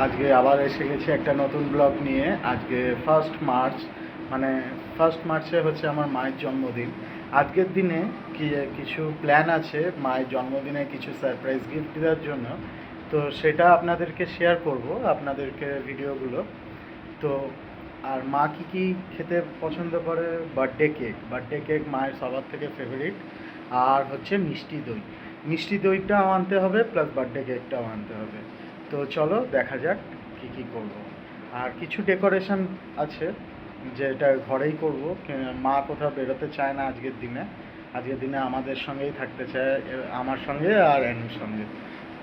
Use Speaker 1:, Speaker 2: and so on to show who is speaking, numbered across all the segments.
Speaker 1: আজকে আবার এসে গেছি একটা নতুন ব্লগ নিয়ে। আজকে 1 মার্চ, মানে 1 মার্চে হচ্ছে আমার মায়ের জন্মদিন। আজকের দিনে কিছু প্ল্যান আছে মায়ের জন্মদিনে কিছু সারপ্রাইজ গিফট দেওয়ার জন্য। তো সেটা আপনাদেরকে শেয়ার করব, আপনাদেরকে ভিডিওগুলো। তো আর মা কী খেতে পছন্দ করে, বার্থডে কেক মায়ের সবার থেকে ফেভারিট। আর হচ্ছে মিষ্টি দই, মিষ্টি দইটাও আনতে হবে, প্লাস বার্থডে কেকটাও আনতে হবে। তো চলো দেখা যাক কী করব। আর কিছু ডেকোরেশন আছে যেটা ঘরেই করব। মা কোথাও বেরোতে চায় না আজকের দিনে আমাদের সঙ্গেই থাকতে চায়, আমার সঙ্গে আর অ্যানুর সঙ্গে।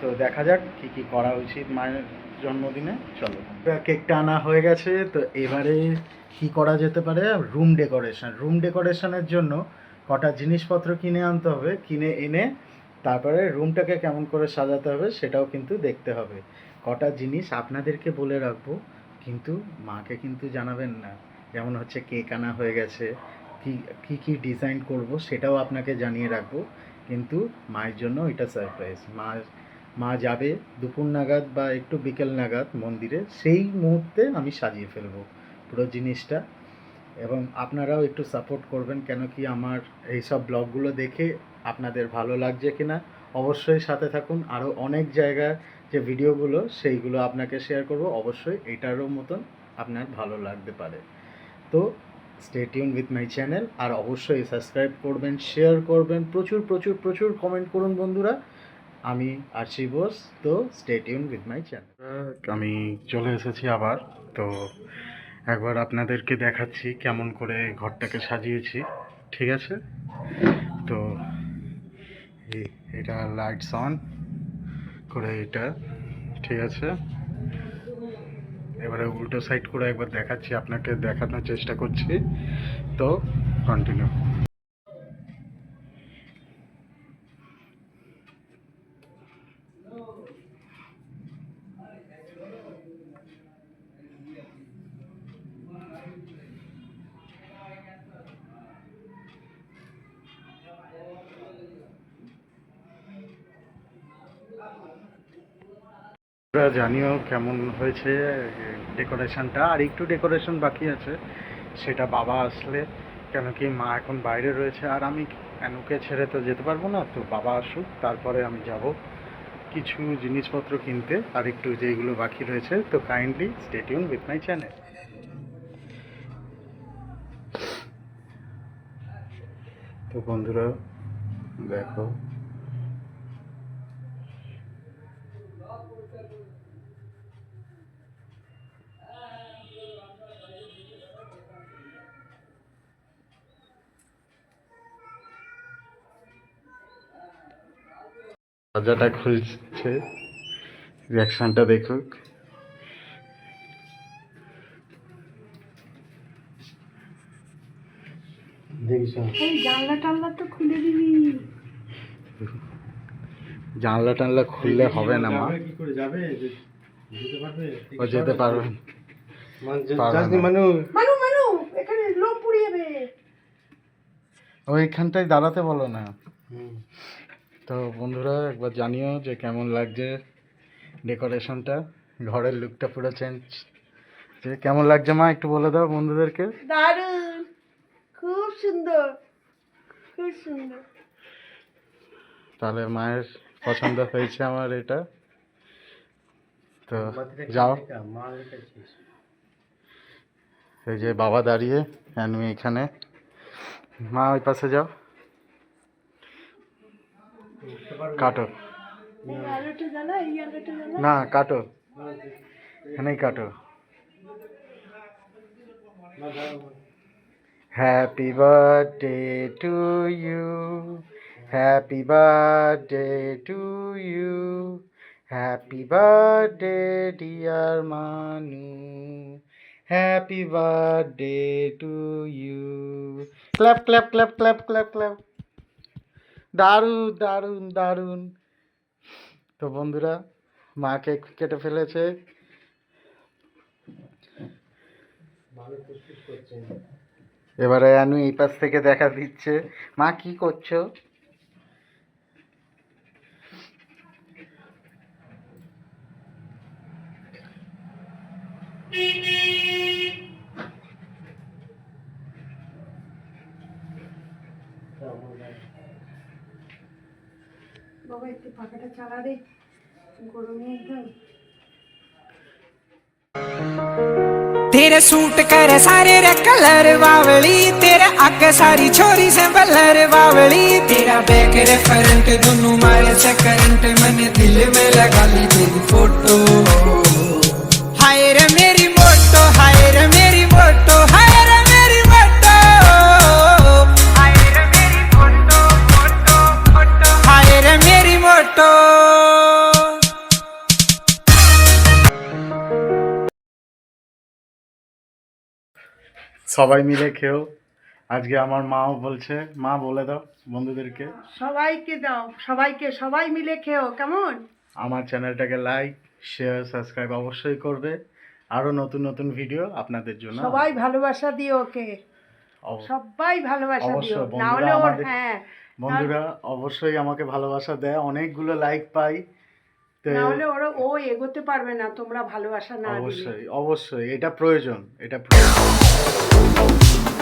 Speaker 1: তো দেখা যাক কী করা উচিত মায়ের জন্মদিনে। চলো, কেকটা আনা হয়ে গেছে। তো এবারে কি করা যেতে পারে, রুম ডেকোরেশনের জন্য কটা জিনিসপত্র কিনে আনতে হবে। কিনে এনে তারপরে রুমটাকে কেমন করে সাজাতে হবে সেটাও কিন্তু দেখতে হবে। কটা জিনিস আপনাদেরকে বলে রাখবো, কিন্তু মাকে কিন্তু জানাবেন না। যেমন হচ্ছে কেক আনা হয়ে গেছে, কি ডিজাইন করব সেটাও আপনাকে জানিয়ে রাখবো। কিন্তু মায়ের জন্য এটা সারপ্রাইজ। মা যাবে দুপুর নাগাদ বা একটু বিকেল নাগাদ মন্দিরে, সেই মুহূর্তে আমি সাজিয়ে ফেলবো পুরো জিনিসটা। এবং আপনারাও একটু সাপোর্ট করবেন, কেন কি আমার এইসব ব্লগগুলো দেখে আপনাদের ভালো লাগছে কিনা অবশ্যই সাথে থাকুন। আরও অনেক জায়গার যে ভিডিওগুলো সেইগুলো আপনাকে শেয়ার করব, অবশ্যই এটারও মতন আপনার ভালো লাগতে পারে। তো stay tune with my channel, আর অবশ্যই সাবস্ক্রাইব করবেন, শেয়ার করবেন, প্রচুর প্রচুর প্রচুর কমেন্ট করুন বন্ধুরা। আমি আরশি বোস। তো stay tune with my channel. আমি চলে এসেছি আবার। তো একবার আপনাদেরকে দেখাচ্ছি কেমন করে ঘরটাকে সাজিয়েছি, ঠিক আছে? তো এটা লাইটস অন করে এটা, ঠিক আছে। এবারে উল্টো সাইড করে একবার দেখাচ্ছি, আপনাকে দেখানোর চেষ্টা করছি। তো কন্টিনিউ। জানিও কেমন হয়েছে ডেকোরেশনটা। আর একটু ডেকোরেশন বাকি আছে, সেটা বাবা আসলে, কেন কি মা এখন বাইরে রয়েছে আর আমি অ্যানুকে ছেড়ে তো যেতে পারবো না। তো বাবা আসুক, তারপরে আমি যাব কিছু জিনিসপত্র কিনতে, আর একটু যেগুলো বাকি রয়েছে। তো kindly stay tune with my channel. তো বন্ধুরা দেখো, দরজাটা খুলছে, রিয়াকশনটা দেখুক।
Speaker 2: জানলা টানলা তো খুলে দিবি।
Speaker 1: জানলা টানলা খুললে হবে না মা, ও যেতে পারবে
Speaker 2: মানু মানু এখানে লোম পুড়ে যাবে।
Speaker 1: ওইখানটায় দাঁড়াতে বলো না। তো বন্ধুরা একবার জানিও যে কেমন লাগছে ডেকোরেশনটা, ঘরের লুকটা পুরো চেঞ্জ। যে কেমন লাগছে মা একটু বলে দাও বন্ধুদেরকে।
Speaker 2: দারুণ, খুব সুন্দর, খুব সুন্দর।
Speaker 1: তাহলে মায়ের পছন্দ হয়েছে আমার এটা। তো যাও, এই যে বাবা দাঁড়িয়ে, আমি এখানে, মা ওই পাশে যাও, কাটো
Speaker 2: আলোটা জ্বালা, এই আলোটা জ্বালা।
Speaker 1: না, কাটো, এখানেই কাটো। Happy birthday to you, happy birthday to you, happy birthday dear Manu, happy birthday to you. Clap clap clap clap clap clap. দারুণ দারুণ দারুণ। তো বন্ধুরা মা কেক কেটে ফেলেছে। এবারে আমি এই পাশ থেকে দেখা দিচ্ছে। মা কি করছো?
Speaker 2: বাবা একটু পাখাটা চালা রে, গরমে একদম।
Speaker 3: तेरे सूट करे सारे रे कलर बावली, तेरे आगे सारी छोरी से बलर बावली, तेरा बैक रे फ्रंट दोनों मारे से करंट, मैंने दिल में लगा ली तेरी फोटो। हाय रे मेरी मोटो, हाय रे मेरी मोटो, हाय रे मेरी मोटो, हाय रे मेरी मोटो मोटो मोटो, हाय रे मेरी मोटो।
Speaker 1: সবাই মিলে খেও। আজকে আমার মাও বলছে, মা বলে দাও বন্ধুদেরকে।
Speaker 2: সবাইকে দাও, সবাইকে, সবাই মিলে খেও, কেমন?
Speaker 1: আমার চ্যানেলটাকে লাইক শেয়ার সাবস্ক্রাইব অবশ্যই করবে। আরও নতুন নতুন ভিডিও আপনাদের জন্য।
Speaker 2: সবাই ভালোবাসা দিও ওকে,
Speaker 1: অব-
Speaker 2: সবাই ভালোবাসা দিও,
Speaker 1: অবশ্যই
Speaker 2: না হলে
Speaker 1: বন্ধুরা
Speaker 2: ওর
Speaker 1: আমাদের
Speaker 2: হ্যাঁ,
Speaker 1: বন্ধুরা অবশ্যই আমাকে ভালোবাসা দেয়, অনেকগুলো লাইক পাই। তো
Speaker 2: না হলে ওরা ও এগোতে পারবে না, তোমরা ভালোবাসা না দিলে।
Speaker 1: অবশ্যই অবশ্যই এটা প্রয়োজন, এটা প্রয়োজন।